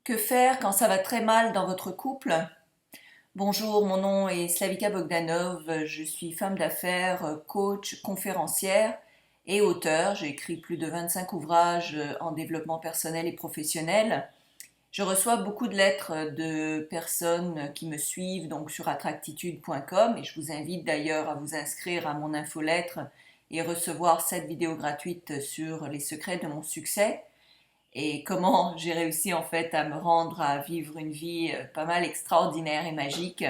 Que faire quand ça va très mal dans votre couple? Bonjour, mon nom est Slavika Bogdanov, je suis femme d'affaires, coach, conférencière et auteure. J'ai écrit plus de 25 ouvrages en développement personnel et professionnel. Je reçois beaucoup de lettres de personnes qui me suivent donc sur attractitude.com et je vous invite d'ailleurs à vous inscrire à mon infolettre et recevoir cette vidéo gratuite sur les secrets de mon succès et comment j'ai réussi en fait à me rendre à vivre une vie pas mal extraordinaire et magique.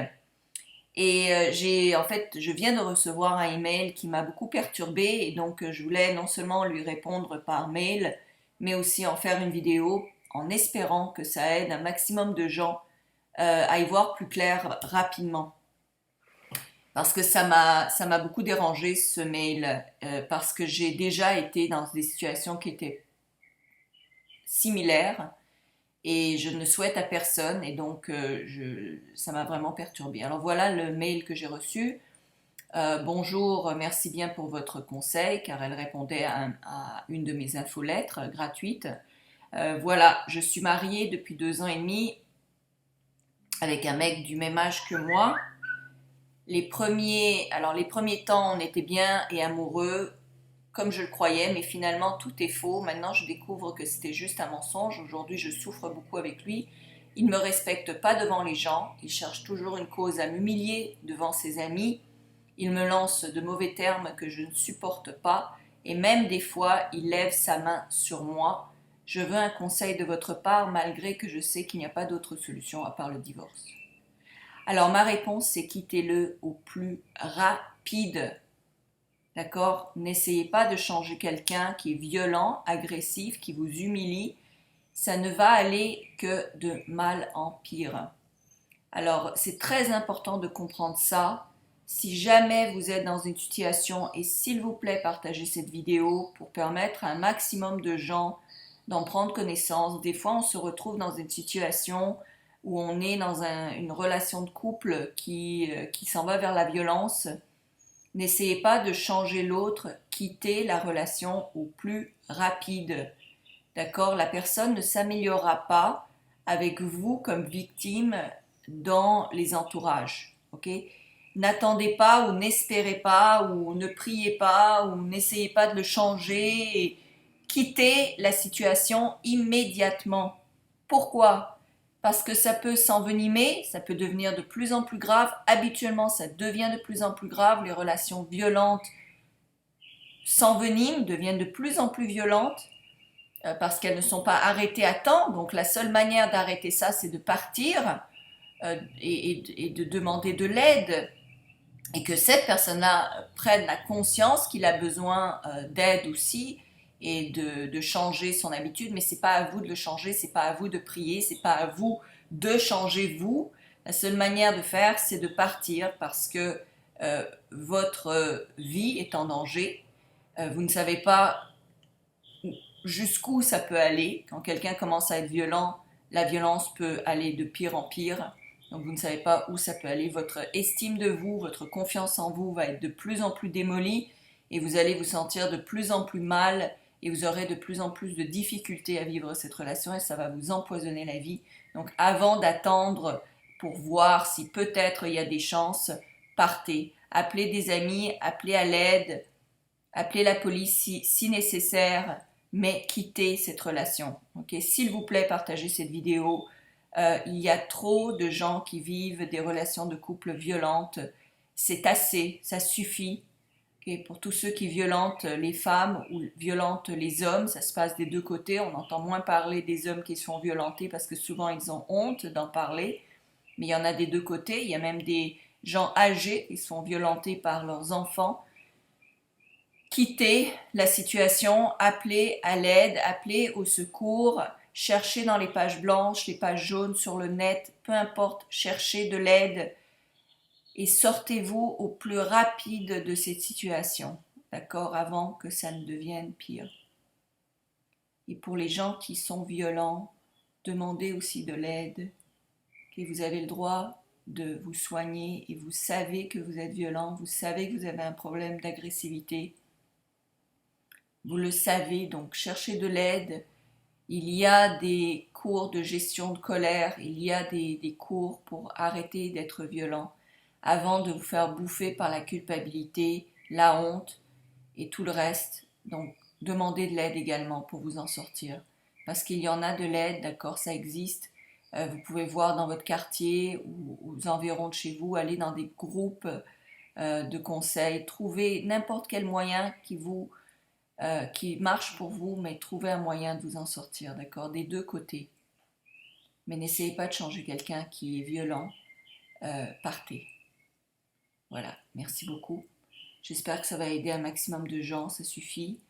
Et je viens de recevoir un email qui m'a beaucoup perturbée et donc je voulais non seulement lui répondre par mail, mais aussi en faire une vidéo en espérant que ça aide un maximum de gens à y voir plus clair rapidement. Parce que ça m'a beaucoup dérangé ce mail, parce que j'ai déjà été dans des situations qui étaient similaires et je ne souhaite à personne et donc ça m'a vraiment perturbée. Alors voilà le mail que j'ai reçu. Bonjour, merci bien pour votre conseil car elle répondait à une de mes infolettres gratuites. Voilà, je suis mariée depuis 2 ans et demi avec un mec du même âge que moi. Les premiers temps, on était bien et amoureux, comme je le croyais, mais finalement tout est faux. Maintenant, je découvre que c'était juste un mensonge. Aujourd'hui, je souffre beaucoup avec lui. Il ne me respecte pas devant les gens. Il cherche toujours une cause à m'humilier devant ses amis. Il me lance de mauvais termes que je ne supporte pas. Et même des fois, il lève sa main sur moi. Je veux un conseil de votre part, malgré que je sais qu'il n'y a pas d'autre solution à part le divorce. Alors, ma réponse, c'est quittez-le au plus rapide. D'accord? N'essayez pas de changer quelqu'un qui est violent, agressif, qui vous humilie. Ça ne va aller que de mal en pire. Alors, c'est très important de comprendre ça. Si jamais vous êtes dans une situation, et s'il vous plaît, partagez cette vidéo pour permettre à un maximum de gens d'en prendre connaissance. Des fois, on se retrouve dans une situation où on est dans une relation de couple qui s'en va vers la violence. N'essayez pas de changer l'autre, quittez la relation au plus rapide. D'accord? La personne ne s'améliorera pas avec vous comme victime dans les entourages. Ok? N'attendez pas ou n'espérez pas ou ne priez pas ou n'essayez pas de le changer. Et quittez la situation immédiatement. Pourquoi? Parce que ça peut s'envenimer, ça peut devenir de plus en plus grave. Habituellement, ça devient de plus en plus grave. Les relations violentes s'enveniment, deviennent de plus en plus violentes parce qu'elles ne sont pas arrêtées à temps. Donc la seule manière d'arrêter ça, c'est de partir et de demander de l'aide et que cette personne-là prenne la conscience qu'il a besoin d'aide aussi et de changer son habitude. Mais c'est pas à vous de le changer, c'est pas à vous de prier, c'est pas à vous de changer vous. La seule manière de faire, c'est de partir parce que votre vie est en danger. Vous ne savez pas jusqu'où ça peut aller. Quand quelqu'un commence à être violent, la violence peut aller de pire en pire. Donc vous ne savez pas où ça peut aller. Votre estime de vous, votre confiance en vous va être de plus en plus démolie et vous allez vous sentir de plus en plus mal et vous aurez de plus en plus de difficultés à vivre cette relation et ça va vous empoisonner la vie. Donc avant d'attendre pour voir si peut-être il y a des chances, partez. Appelez des amis, appelez à l'aide, appelez la police si nécessaire, mais quittez cette relation. Okay? S'il vous plaît, partagez cette vidéo. Il y a trop de gens qui vivent des relations de couple violentes. C'est assez, ça suffit. Okay? Pour tous ceux qui violentent les femmes ou violentent les hommes, ça se passe des deux côtés. On entend moins parler des hommes qui se font violenter parce que souvent ils ont honte d'en parler. Mais il y en a des deux côtés. Il y a même des gens âgés qui se font violenter par leurs enfants. Quittez la situation, appelez à l'aide, appelez au secours, cherchez dans les pages blanches, les pages jaunes sur le net, peu importe, cherchez de l'aide et sortez-vous au plus rapide de cette situation, d'accord, avant que ça ne devienne pire. Et pour les gens qui sont violents, demandez aussi de l'aide, que vous avez le droit de vous soigner et vous savez que vous êtes violent, vous savez que vous avez un problème d'agressivité. Vous le savez, donc cherchez de l'aide Il y a des cours de gestion de colère, il y a des cours pour arrêter d'être violent avant de vous faire bouffer par la culpabilité, la honte et tout le reste. Donc, demandez de l'aide également pour vous en sortir. Parce qu'il y en a de l'aide, d'accord, ça existe. Vous pouvez voir dans votre quartier ou aux environs de chez vous, aller dans des groupes de conseils, trouver n'importe quel moyen qui marche pour vous, mais trouvez un moyen de vous en sortir, d'accord, des deux côtés. Mais n'essayez pas de changer quelqu'un qui est violent. Partez. Voilà, merci beaucoup. J'espère que ça va aider un maximum de gens, ça suffit.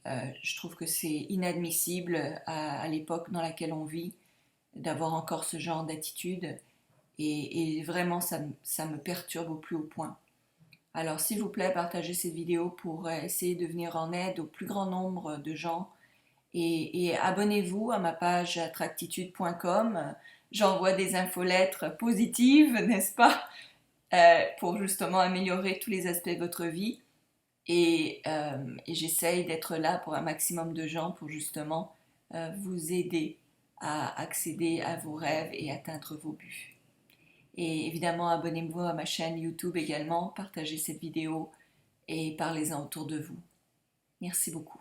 Je trouve que c'est inadmissible à l'époque dans laquelle on vit d'avoir encore ce genre d'attitude et vraiment ça me perturbe au plus haut point. Alors s'il vous plaît, partagez cette vidéo pour essayer de venir en aide au plus grand nombre de gens et abonnez-vous à ma page attractitude.com. J'envoie des infolettres positives, n'est-ce pas, pour justement améliorer tous les aspects de votre vie. Et j'essaye d'être là pour un maximum de gens pour justement vous aider à accéder à vos rêves et atteindre vos buts. Et évidemment, abonnez-vous à ma chaîne YouTube également, partagez cette vidéo et parlez-en autour de vous. Merci beaucoup.